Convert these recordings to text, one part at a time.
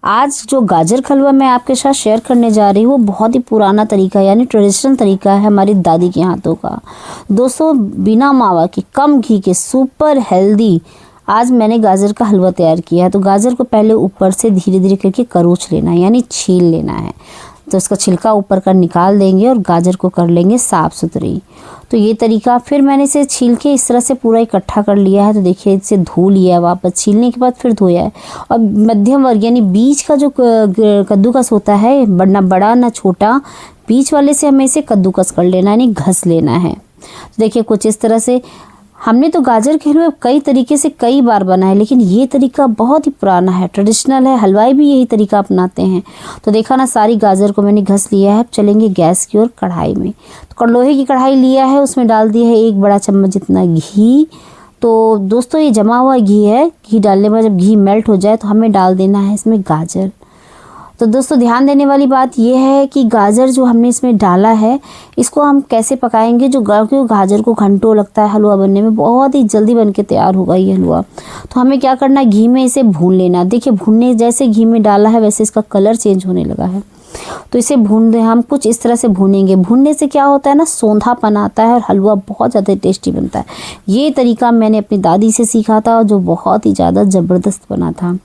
आज जो गाजर का हलवा मैं आपके साथ शेयर करने जा रही हूँ वो बहुत ही पुराना तरीका यानी ट्रेडिशनल तरीका है हमारी दादी के हाथों का। दोस्तों बिना मावा के कम घी के सुपर हेल्दी आज मैंने गाजर का हलवा तैयार किया है। तो गाजर को पहले ऊपर से धीरे धीरे करके करोच लेना है यानी छील लेना है। तो उसका छिलका ऊपर का निकाल देंगे और गाजर को कर लेंगे साफ़ सुथरी। तो ये तरीका फिर मैंने इसे छील के इस तरह से पूरा इकट्ठा कर लिया है। तो देखिए इसे धो लिया है, वापस छीलने के बाद फिर धोया है। और मध्यम वर्ग यानी बीज का जो कद्दूकस होता है, ना बड़ा ना छोटा, बीच वाले से हमें इसे कद्दूकस कर लेना यानी घस लेना है। तो देखिए कुछ इस तरह से हमने तो गाजर के हलवे कई तरीके से कई बार बनाए, लेकिन ये तरीका बहुत ही पुराना है, ट्रेडिशनल है। हलवाई भी यही तरीका अपनाते हैं। तो देखा ना, सारी गाजर को मैंने घस लिया है। अब चलेंगे गैस की ओर। कढ़ाई में तो लोहे की कढ़ाई लिया है, उसमें डाल दिया है 1 बड़ा चम्मच जितना घी। तो दोस्तों ये जमा हुआ घी है। घी डालने के बाद जब घी मेल्ट हो जाए तो हमें डाल देना है इसमें गाजर। तो दोस्तों ध्यान देने वाली बात यह है कि गाजर जो हमने इसमें डाला है इसको हम कैसे पकाएंगे। जो गाजर को घंटों लगता है हलवा बनने में, बहुत ही जल्दी बन के तैयार होगा ये हलवा। तो हमें क्या करना है, घी में इसे भून लेना। देखिए भूनने जैसे घी में डाला है वैसे इसका कलर चेंज होने लगा है। तो इसे भून हम कुछ इस तरह से भूनेंगे। भूनने से क्या होता है ना, सौंधापन आता है और हलवा बहुत ज़्यादा टेस्टी बनता है। ये तरीका मैंने अपनी दादी से सीखा था जो बहुत ही ज़्यादा ज़बरदस्त बना था।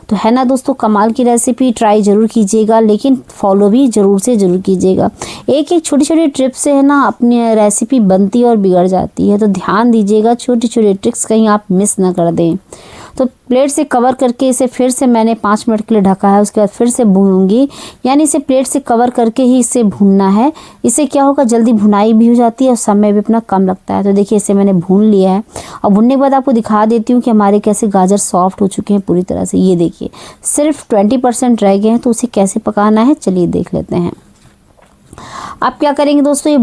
तो है ना दोस्तों, कमाल की रेसिपी, ट्राई ज़रूर कीजिएगा, लेकिन फॉलो भी ज़रूर कीजिएगा। एक छोटी छोटी ट्रिप से है ना अपनी रेसिपी बनती और बिगड़ जाती है। तो ध्यान दीजिएगा, छोटी छोटी ट्रिक्स कहीं आप मिस ना कर दें। तो प्लेट से कवर करके इसे फिर से मैंने 5 मिनट के लिए ढका है। उसके बाद फिर से भूनूंगी, यानी इसे प्लेट से कवर करके ही इसे भूनना है। इससे क्या होगा, जल्दी भुनाई भी हो जाती है और समय भी अपना कम लगता है। तो देखिए इसे मैंने भून लिया है और भूनने के बाद आपको दिखा देती हूँ कि हमारे कैसे गाजर सॉफ्ट हो चुके हैं पूरी तरह से। ये देखिए सिर्फ 20% रह गए हैं। तो उसे कैसे पकाना है चलिए देख लेते हैं। आप क्या करेंगे दोस्तों, ये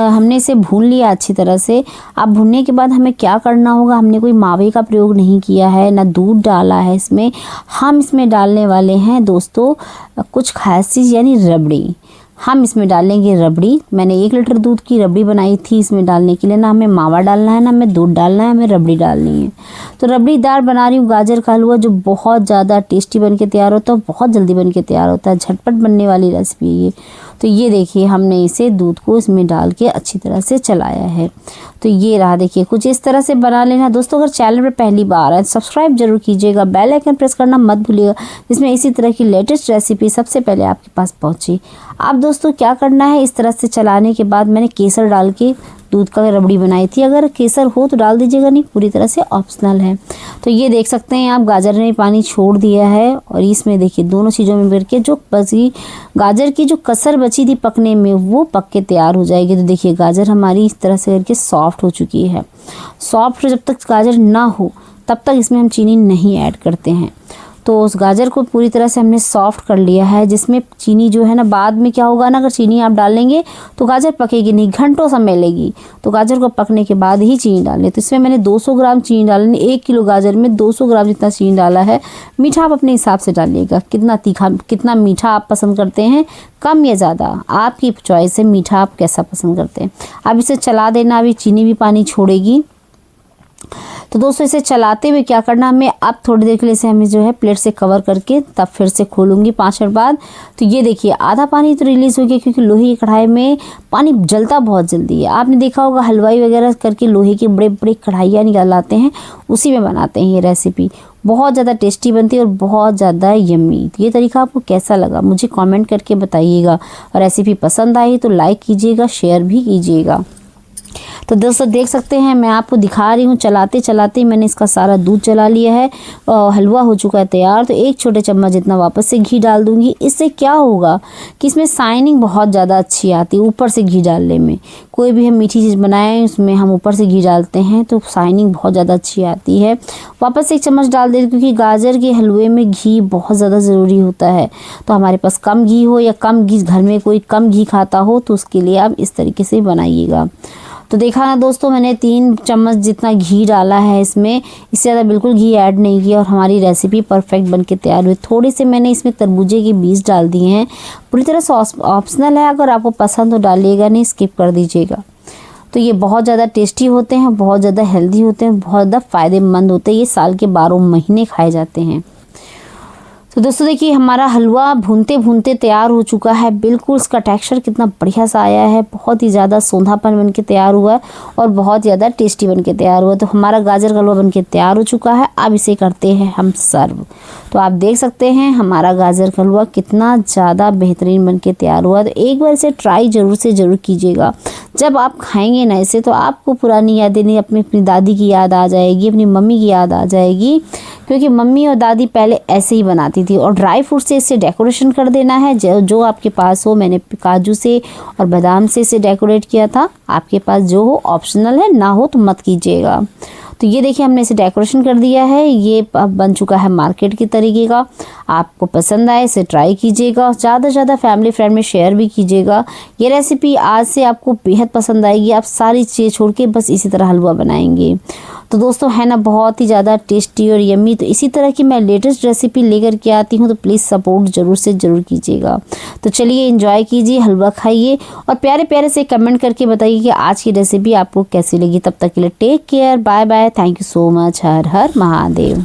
हमने इसे भून लिया अच्छी तरह से। अब भूनने के बाद हमें क्या करना होगा, हमने कोई मावे का प्रयोग नहीं किया है, ना दूध डाला है इसमें। हम इसमें डालने वाले हैं दोस्तों कुछ खास चीज़ यानी रबड़ी। हम इसमें डालेंगे रबड़ी। मैंने 1 लीटर दूध की रबड़ी बनाई थी इसमें डालने के लिए। ना हमें मावा डालना है, ना हमें दूध डालना है, हमें रबड़ी डालनी है। तो रबड़ीदार बना रही हूँ गाजर का हलवा जो बहुत ज़्यादा टेस्टी बन के तैयार होता है, बहुत जल्दी बन के तैयार होता है, झटपट बनने वाली रेसिपी है ये। तो ये देखिए हमने इसे दूध को इसमें डाल के अच्छी तरह से चलाया है। तो ये रहा, देखिए कुछ इस तरह से बना लेना। दोस्तों अगर चैनल पर पहली बार आए सब्सक्राइब जरूर कीजिएगा, बेल आइकन प्रेस करना मत भूलिएगा, जिसमें इसी तरह की लेटेस्ट रेसिपी सबसे पहले आपके पास पहुँचे। अब दोस्तों क्या करना है, इस तरह से चलाने के बाद मैंने केसर डाल के दूध का रबड़ी बनाई थी। अगर केसर हो तो डाल दीजिएगा, नहीं पूरी तरह से ऑप्शनल है। तो ये देख सकते हैं आप, गाजर ने पानी छोड़ दिया है और इसमें देखिए दोनों चीज़ों में मिल के जो बची गाजर की जो कसर बची थी पकने में वो पक के तैयार हो जाएगी। तो देखिए गाजर हमारी इस तरह से करके सॉफ्ट हो चुकी है। सॉफ्ट जब तक गाजर ना हो तब तक इसमें हम चीनी नहीं ऐड करते हैं। तो उस गाजर को पूरी तरह से हमने सॉफ्ट कर लिया है, जिसमें चीनी जो है ना, बाद में क्या होगा ना, अगर चीनी आप डालेंगे तो गाजर पकेगी नहीं, घंटों समय लेगी। तो गाजर को पकने के बाद ही चीनी डालें। तो इसमें मैंने 200 ग्राम चीनी डालनी। 1 किलो गाजर में 200 ग्राम जितना चीनी डाला है। मीठा आप अपने हिसाब से डालिएगा, कितना तीखा कितना मीठा आप पसंद करते हैं, कम या ज़्यादा आपकी चॉइस है, मीठा आप कैसा पसंद करते हैं। अब इसे चला देना, अभी चीनी भी पानी छोड़ेगी। तो दोस्तों इसे चलाते हुए क्या करना हमें, अब थोड़ी देर के लिए इसे हमें जो है प्लेट से कवर करके तब फिर से खोलूंगी 5 मिनट बाद। तो ये देखिए आधा पानी तो रिलीज़ हो गया, क्योंकि लोहे की कढ़ाई में पानी जलता बहुत जल्दी है। आपने देखा होगा हलवाई वगैरह करके लोहे की बड़े बड़े कढ़ाइयाँ निकालते हैं, उसी में बनाते हैं ये रेसिपी। बहुत ज़्यादा टेस्टी बनती है और बहुत ज़्यादा यम्मी। ये तरीका आपको कैसा लगा मुझे कमेंट करके बताइएगा। और रेसिपी पसंद आई तो लाइक कीजिएगा, शेयर भी कीजिएगा। तो दोस्तों देख सकते हैं मैं आपको दिखा रही हूँ, चलाते चलाते मैंने इसका सारा दूध चला लिया है और हलवा हो चुका है तैयार। तो 1 छोटे चम्मच जितना वापस से घी डाल दूंगी। इससे क्या होगा कि इसमें शाइनिंग बहुत ज़्यादा अच्छी आती है ऊपर से घी डालने में। कोई भी हम मीठी चीज़ बनाएं उसमें हम ऊपर से घी डालते हैं तो शाइनिंग बहुत ज़्यादा अच्छी आती है। वापस से 1 चम्मच डाल देते, क्योंकि गाजर के हलवे में घी बहुत ज़्यादा ज़रूरी होता है। तो हमारे पास कम घी हो या कम घी, घर में कोई कम घी खाता हो तो उसके लिए आप इस तरीके से बनाइएगा। तो देखा ना दोस्तों, मैंने 3 चम्मच जितना घी डाला है इसमें, इससे ज़्यादा बिल्कुल घी ऐड नहीं किया और हमारी रेसिपी परफेक्ट बन के तैयार हुई। थोड़े से मैंने इसमें तरबूजे के बीज डाल दिए हैं, पूरी तरह से ऑप्शनल है, अगर आपको पसंद तो डालिएगा, नहीं स्किप कर दीजिएगा। तो ये बहुत ज़्यादा टेस्टी होते हैं, बहुत ज़्यादा हेल्दी होते हैं, बहुत ज़्यादा फ़ायदेमंद होते हैं। ये साल के 12 महीने खाए जाते हैं। तो दोस्तों देखिए हमारा हलवा भूनते भूनते तैयार हो चुका है। बिल्कुल इसका टेक्सचर कितना बढ़िया सा आया है, बहुत ही ज़्यादा सोंधापन बन के तैयार हुआ है और बहुत ज़्यादा टेस्टी बन के तैयार हुआ है। तो हमारा गाजर का हलवा बन के तैयार हो चुका है। अब इसे करते हैं हम सर्व। तो आप देख सकते हैं हमारा गाजर का हलवा कितना ज़्यादा बेहतरीन बन के तैयार हुआ है। तो एक बार इसे ट्राई ज़रूर से ज़रूर कीजिएगा। जब आप खाएंगे ना इसे तो आपको पुरानी यादें नहीं, अपनी दादी की याद आ जाएगी, अपनी मम्मी की याद आ जाएगी, क्योंकि मम्मी और दादी पहले ऐसे ही बनाती थी। और ड्राई फ्रूट से इसे डेकोरेशन कर देना है, जो आपके पास हो। मैंने काजू से और बादाम से इसे डेकोरेट किया था, आपके पास जो हो, ऑप्शनल है, ना हो तो मत कीजिएगा। तो ये देखिए हमने इसे डेकोरेशन कर दिया है। ये अब बन चुका है मार्केट के तरीके का। आपको पसंद आए इसे ट्राई कीजिएगा, ज़्यादा से ज़्यादा फैमिली फ्रेंड में शेयर भी कीजिएगा। ये रेसिपी आज से आपको बेहद पसंद आएगी। आप सारी चीज़ें छोड़ के बस इसी तरह हलवा बनाएंगे। तो दोस्तों है ना बहुत ही ज़्यादा टेस्टी और यम्मी। तो इसी तरह की मैं लेटेस्ट रेसिपी लेकर के आती हूँ, तो प्लीज़ सपोर्ट ज़रूर से ज़रूर कीजिएगा। तो चलिए एंजॉय कीजिए, हलवा खाइए और प्यारे प्यारे से कमेंट करके बताइए कि आज की रेसिपी आपको कैसी लगी। तब तक के लिए take care, bye bye, thank you so much. Har Har Mahadev.